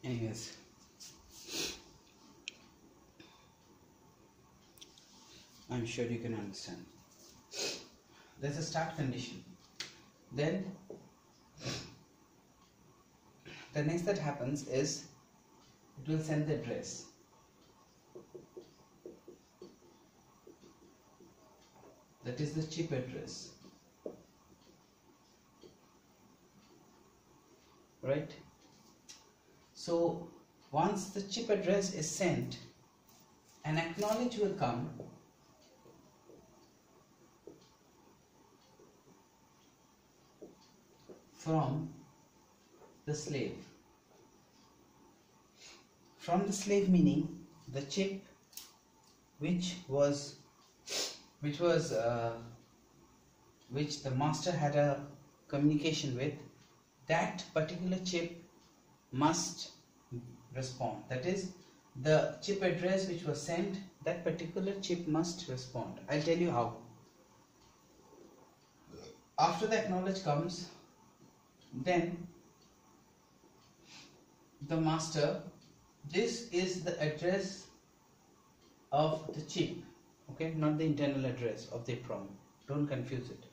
Anyways, I'm sure you can understand. There's a start condition. Then the next that happens is it will send the address. That is the chip address. Right? So once the chip address is sent, an acknowledge will come from the slave. From the slave meaning the chip which the master had a communication with, that particular chip must respond. That is, the chip address which was sent, that particular chip must respond. I'll tell you how. After the acknowledge comes, then the master, this is the address of the chip, okay, not the internal address of the EEPROM, don't confuse it.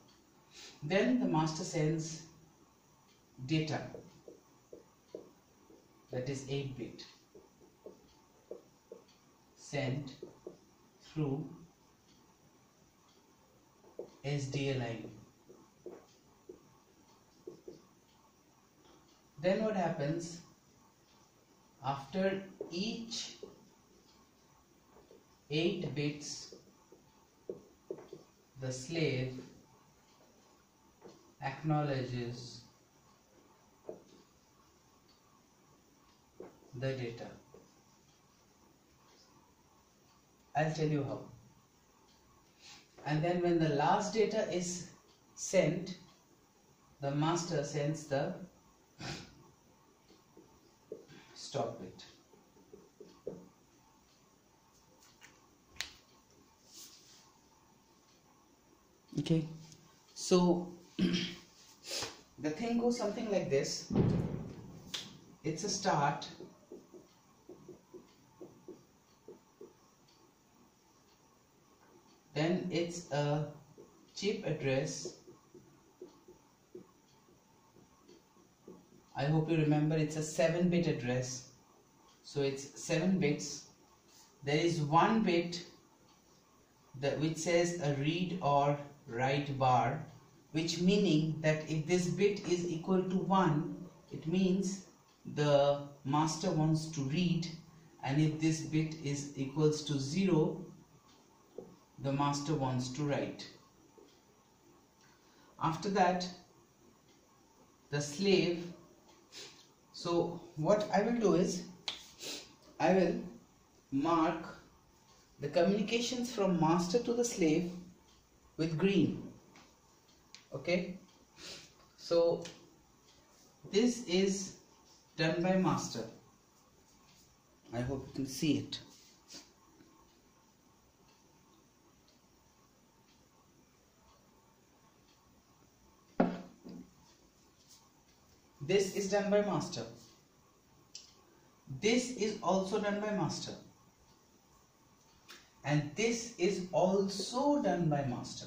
Then the master sends data, that is 8-bit, sent through SDA line. Then what happens, after each 8 bits, the slave acknowledges the data. I'll tell you how. And then when the last data is sent, the master sends the stop bit. Okay, so the thing goes something like this. It's a start, then it's a chip address. I hope you remember it's a 7-bit address, so it's 7 bits. There is 1 bit which says a read or write bar, which meaning that if this bit is equal to 1, it means the master wants to read, and if this bit is equals to 0, the master wants to write. After that, the slave, so what I will do is I will mark the communications from master to the slave with green. Okay, so this is done by master. I hope you can see it. This is done by master. This is also done by master. And this is also done by master.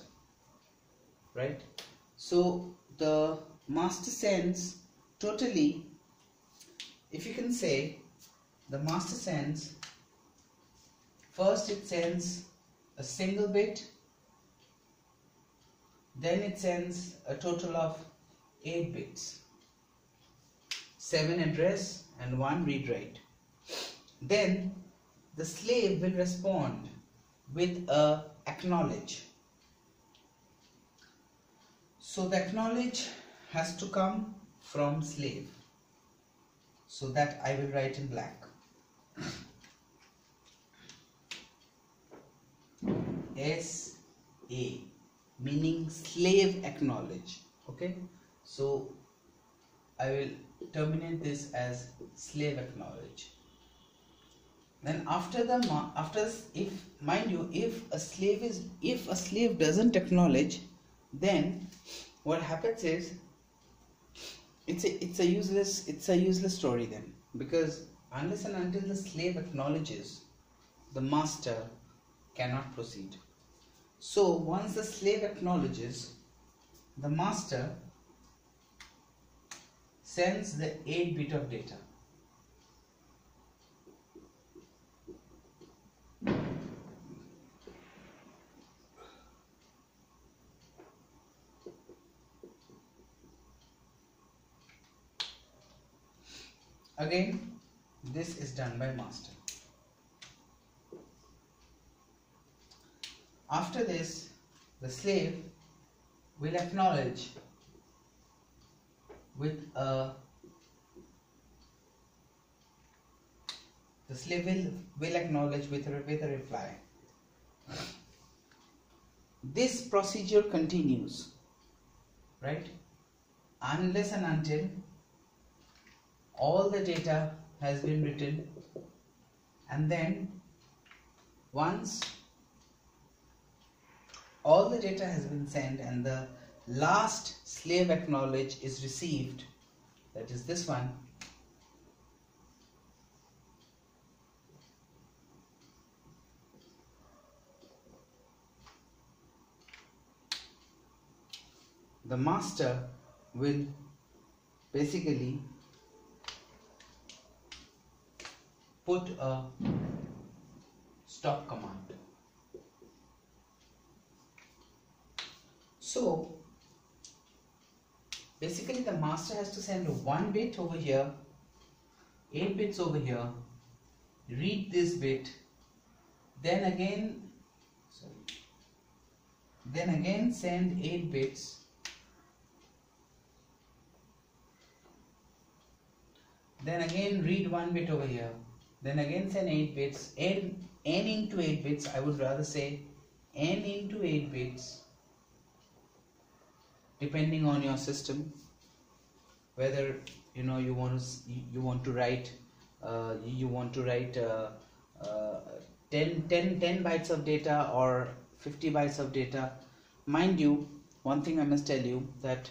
Right? So the master sends totally, if you can say, the master sends, first it sends a single bit, then it sends a total of 8 bits, 7 address and 1 read write. Then the slave will respond with a acknowledge. So the acknowledge has to come from slave, so that I will write in black. SA, meaning slave acknowledge. Okay, so I will terminate this as slave acknowledge. Then after if mind you, if a slave doesn't acknowledge, then what happens is it's a useless story then, because unless and until the slave acknowledges, the master cannot proceed. So once the slave acknowledges, the master sends the 8 bit of data. Again, this is done by master. After this, the slave will acknowledge with a acknowledge with a reply. This procedure continues, right, unless and until all the data has been written, and then once all the data has been sent and the last slave acknowledge is received, that is this one, the master will basically put a stop command. So basically the master has to send 1 bit over here, 8 bits over here, read this bit, then again send 8 bits, then again read 1 bit over here, then again send 8 bits, n into 8 bits, I would rather say n into 8 bits, depending on your system, whether you want to write 10 bytes of data or 50 bytes of data. Mind you, one thing I must tell you, that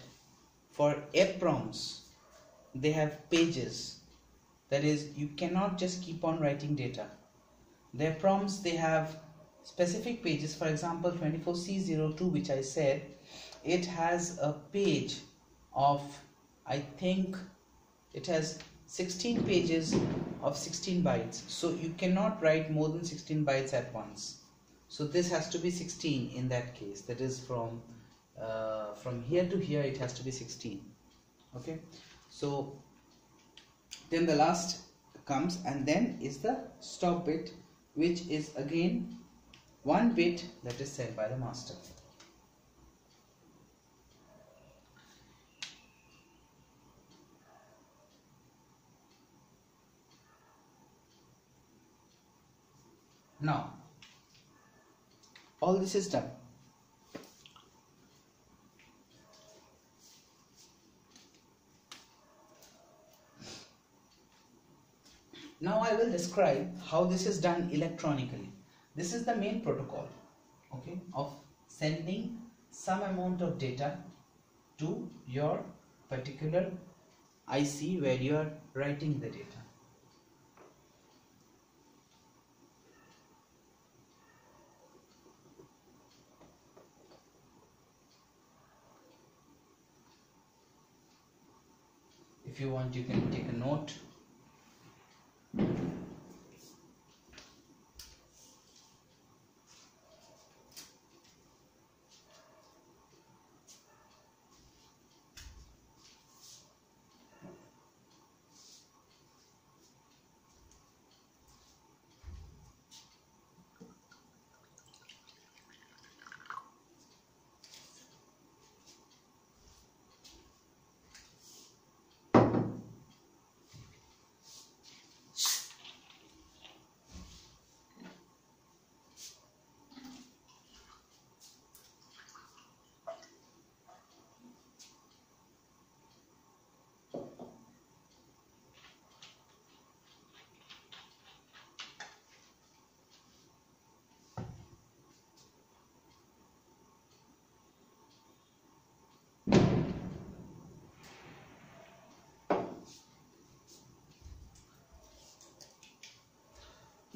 for EPROMs they have pages. That is, you cannot just keep on writing data. Their prompts, they have specific pages. For example, 24C02, which I said, it has a page of, I think it has 16 pages of 16 bytes. So you cannot write more than 16 bytes at once. So this has to be 16 in that case. That is from here to here, it has to be 16. Okay. So then the last comes, and then is the stop bit, which is again 1 bit that is sent by the master. Now all this is done. Now I will describe how this is done electronically. This is the main protocol, okay, of sending some amount of data to your particular IC where you are writing the data. If you want, you can take a note.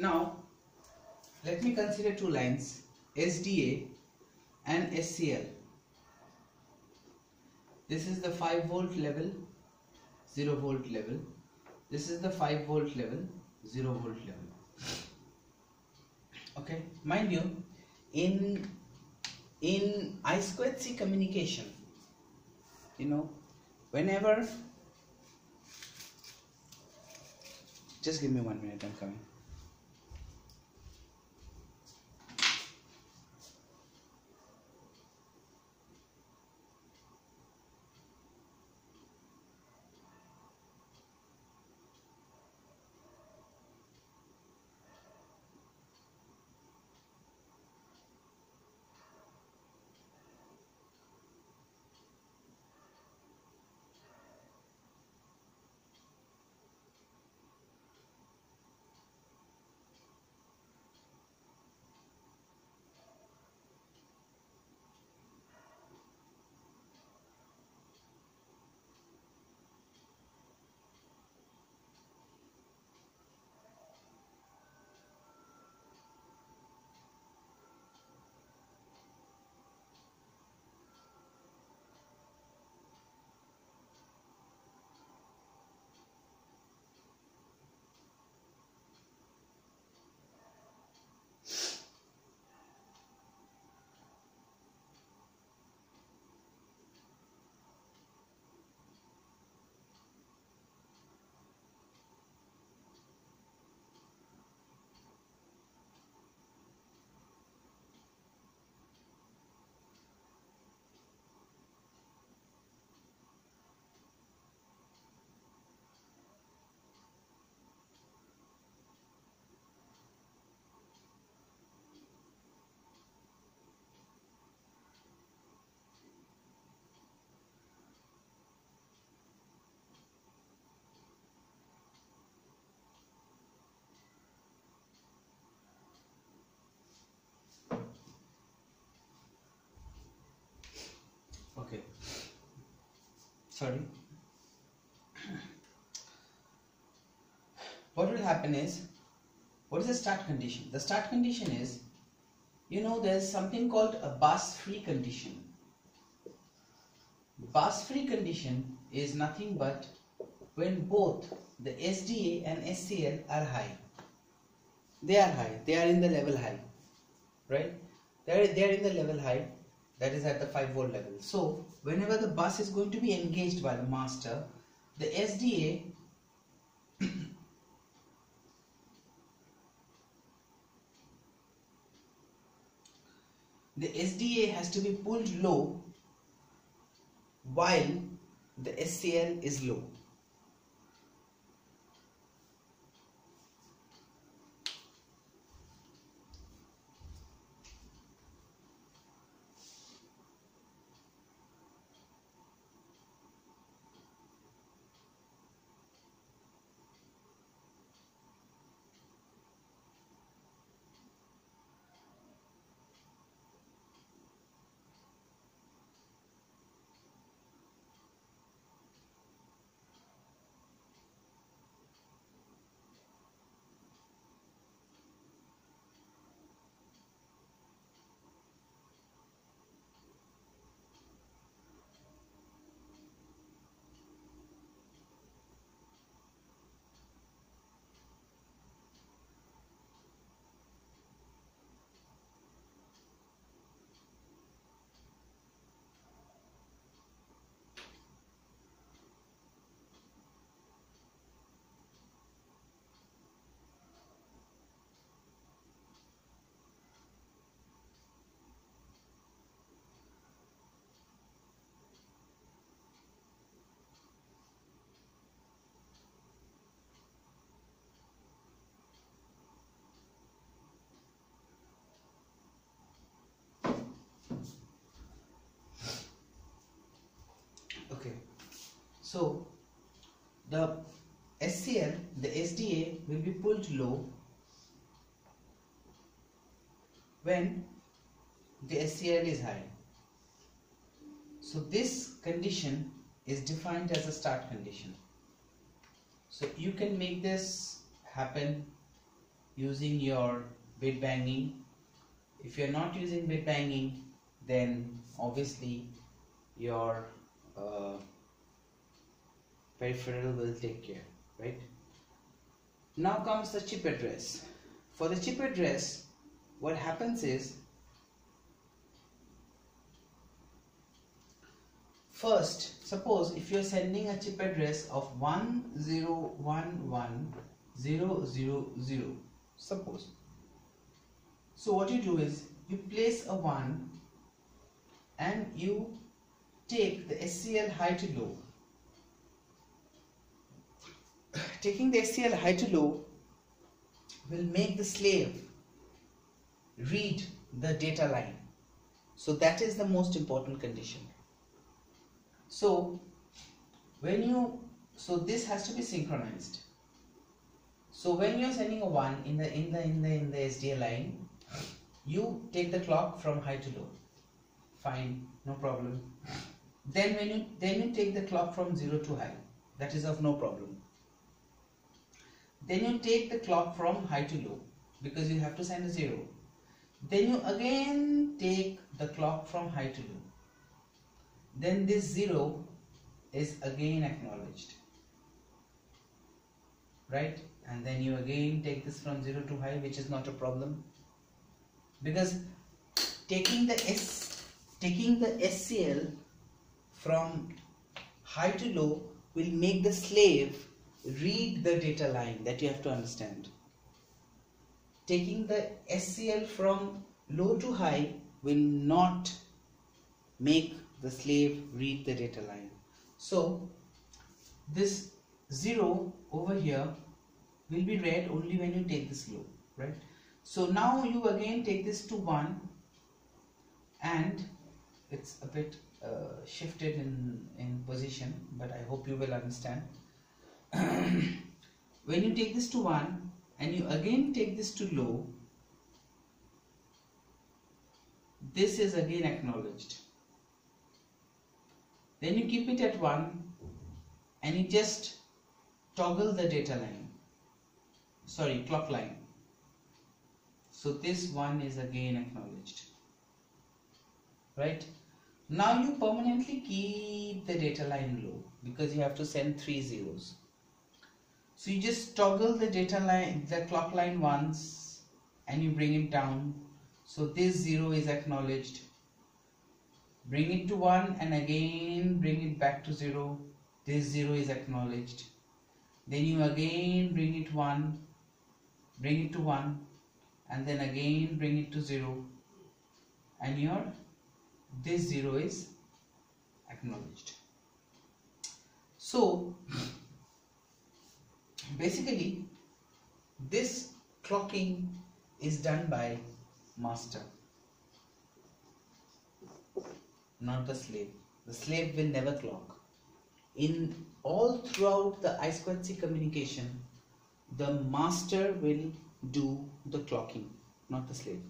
Now let me consider two lines, SDA and SCL. This is the 5 volt level, 0 volt level. This is the 5 volt level, 0 volt level. Okay, mind you, in I2C communication, whenever, just give me 1 minute, I'm coming. Okay, sorry. What will happen is, what is the start condition? The start condition is, there's something called a bus free condition. Bus free condition is nothing but when both the SDA and SCL are high. They are high, they are in the level high, right? They are in the level high, that is at the 5 volt level. So whenever the bus is going to be engaged by the master, the SDA has to be pulled low while the SCL is low. Okay, so the SCL, the SDA will be pulled low when the SCL is high. So this condition is defined as a start condition. So you can make this happen using your bit banging. If you're not using bit banging, then obviously your peripheral will take care, right? Now comes the chip address. For the chip address, what happens is, first, suppose if you're sending a chip address of 1011,000, suppose. So what you do is, you place a 1 and you take the SCL high to low. Taking the SCL high to low will make the slave read the data line. So that is the most important condition. So this has to be synchronized. So when you're sending a 1 in the SDA line, you take the clock from high to low. Fine, no problem. Then you take the clock from 0 to high. That is of no problem. Then you take the clock from high to low, because you have to send a 0. Then you again take the clock from high to low. Then this 0 is again acknowledged, right? And then you again take this from 0 to high, which is not a problem, because taking the SCL from high to low will make the slave read the data line. That you have to understand. Taking the SCL from low to high will not make the slave read the data line. So this 0 over here will be read only when you take this low, right? So now you again take this to 1, and it's a bit shifted in position, but I hope you will understand. When you take this to 1 and you again take this to low, this is again acknowledged. Then you keep it at 1 and you just toggle the data line, sorry, clock line. So this 1 is again acknowledged, right? Now you permanently keep the data line low, because you have to send 3 zeros. So you just toggle the data line, the clock line once, and you bring it down. So this 0 is acknowledged. Bring it to 1 and again bring it back to 0. This 0 is acknowledged. Then you again bring it to 1, and then again bring it to 0, and this 0 is acknowledged. So basically this clocking is done by master, not the slave. The slave will never clock. In all throughout the I2C communication, the master will do the clocking, not the slave.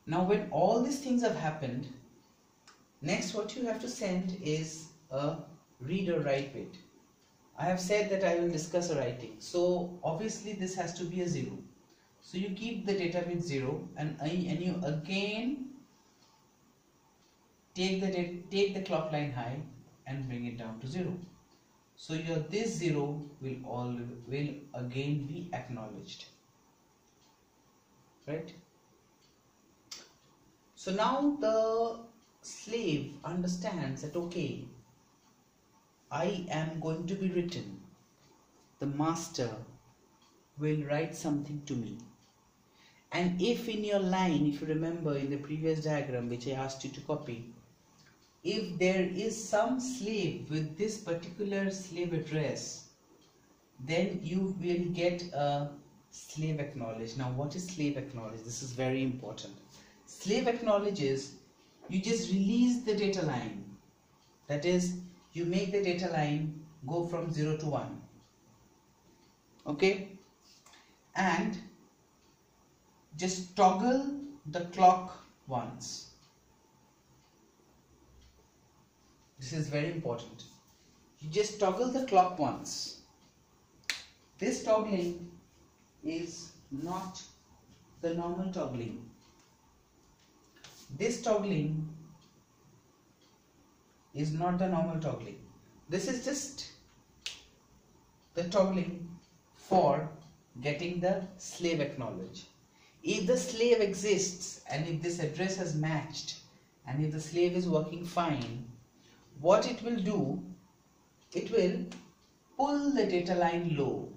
Now when all these things have happened, next what you have to send is a read or write bit. I have said that I will discuss a writing, so obviously this has to be a 0. So you keep the data bit 0, and you again take the clock line high and bring it down to 0. So this 0 will again be acknowledged, right? So now the slave understands that, okay, I am going to be written. The master will write something to me. And if in your line, if you remember in the previous diagram which I asked you to copy, if there is some slave with this particular slave address, then you will get a slave acknowledge. Now what is slave acknowledge? This is very important. Slave acknowledges, you just release the data line. That is, you make the data line go from 0 to 1. Okay? And just toggle the clock once. This is very important. You just toggle the clock once. This toggling is not the normal toggling. This toggling is not the normal toggling. This is just the toggling for getting the slave acknowledged. If the slave exists and if this address has matched and if the slave is working fine, what it will do, it will pull the data line low.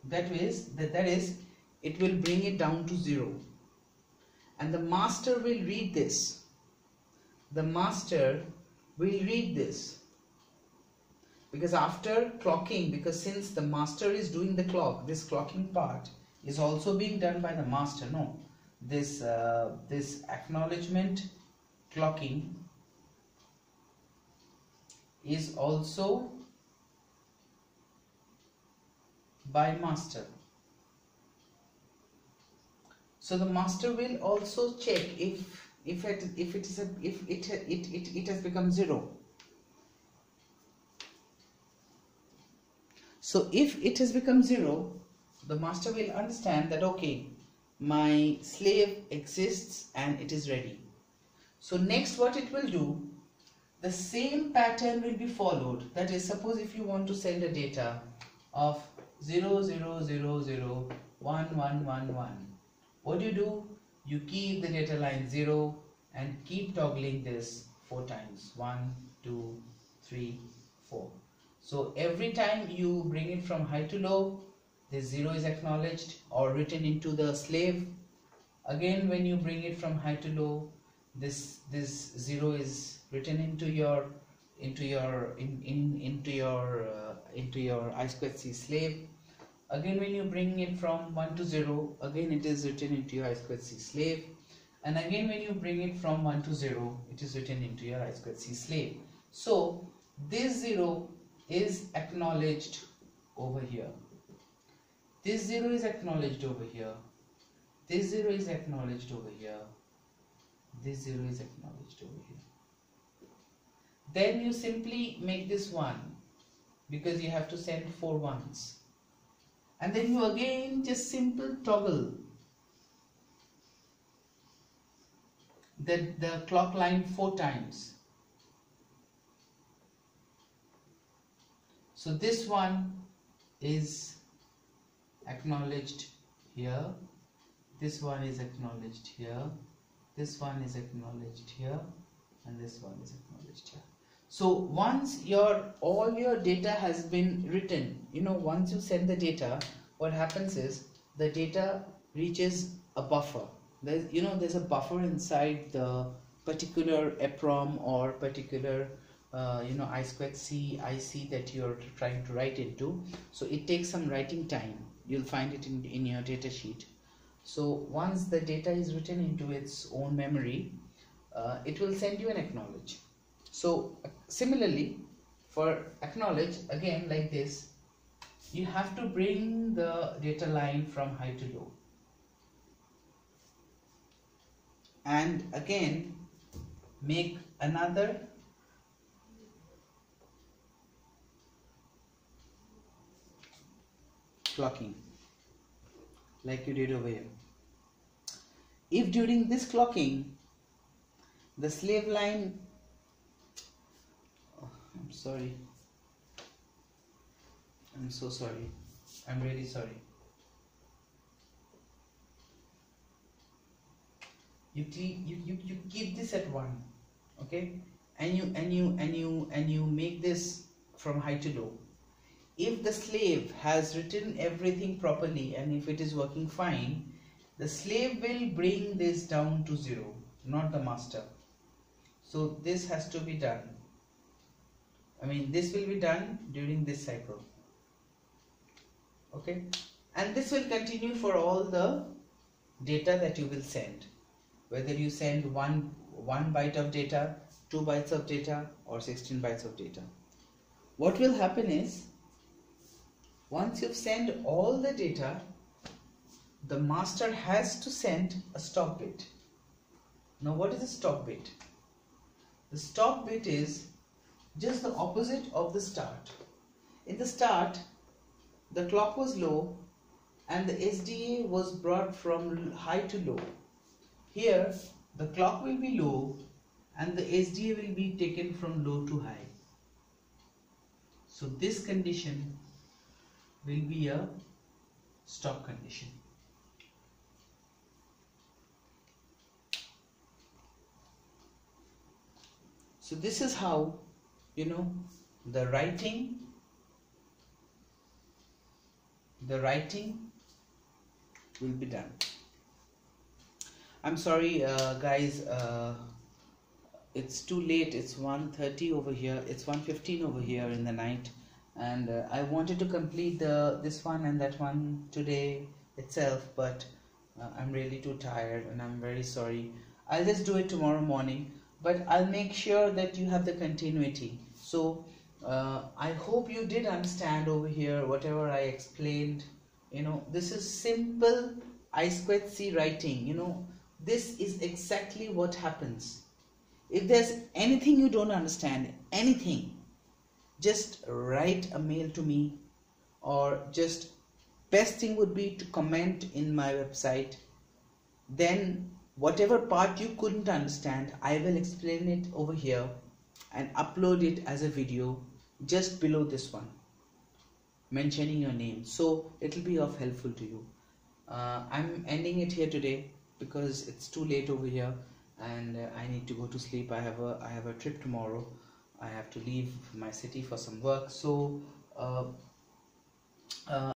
That is, it will bring it down to 0. And the master will read this. The master will read this. Because after clocking, because since the master is doing the clock, this clocking part is also being done by the master. No, this acknowledgement clocking is also by master. So the master will also check if it has become 0. So if it has become 0, the master will understand that okay, my slave exists and it is ready. So next what it will do, the same pattern will be followed. That is, suppose if you want to send a data of 00001111, what do? You keep the data line 0 and keep toggling this 4 times. 1, 2, 3, 4. So every time you bring it from high to low, this 0 is acknowledged or written into the slave. Again, when you bring it from high to low, this 0 is written into your I2C slave. Again, when you bring it from 1 to 0, again it is written into your I2C slave. And again, when you bring it from 1 to 0, it is written into your I2C slave. So this 0 is acknowledged over here. This 0 is acknowledged over here. This 0 is acknowledged over here. This 0 is acknowledged over here. Then you simply make this 1 because you have to send 4 ones. And then you again just simple toggle the clock line 4 times. So this one is acknowledged here, this one is acknowledged here, this one is acknowledged here, and this one is acknowledged here. So once all your data has been written, once you send the data, what happens is the data reaches a buffer. There's a buffer inside the particular EPROM or particular I2C IC that you're trying to write into. So it takes some writing time. You'll find it in your data sheet. So once the data is written into its own memory, it will send you an acknowledge. So similarly, for acknowledge, again like this, you have to bring the data line from high to low. And again, make another clocking like you did over here. If during this clocking the slave line, I'm sorry, I'm so sorry, I'm really sorry. You keep this at 1, okay, and you make this from high to low. If the slave has written everything properly and if it is working fine, the slave will bring this down to 0, not the master. So this has to be done. This will be done during this cycle. Okay, and this will continue for all the data that you will send. Whether you send one byte of data, 2 bytes of data, or 16 bytes of data. What will happen is, once you've sent all the data, the master has to send a stop bit. Now what is a stop bit? The stop bit is just the opposite of the start. In the start, the clock was low and the SDA was brought from high to low. Here the clock will be low and the SDA will be taken from low to high. So this condition will be a stop condition. So this is how, the writing will be done. I'm sorry guys, it's too late. It's 1:30 over here, it's 1:15 over here in the night, and I wanted to complete this one and that one today itself, but I'm really too tired and I'm very sorry. I'll just do it tomorrow morning, but I'll make sure that you have the continuity. So I hope you did understand over here whatever I explained. This is simple I2C writing. This is exactly what happens. If there's anything you don't understand, anything, just write a mail to me, or just best thing would be to comment in my website. Then whatever part you couldn't understand, I will explain it over here and upload it as a video just below this one, mentioning your name, so it will be of helpful to you. I'm ending it here today because it's too late over here and I need to go to sleep. I have a trip tomorrow. I have to leave my city for some work, so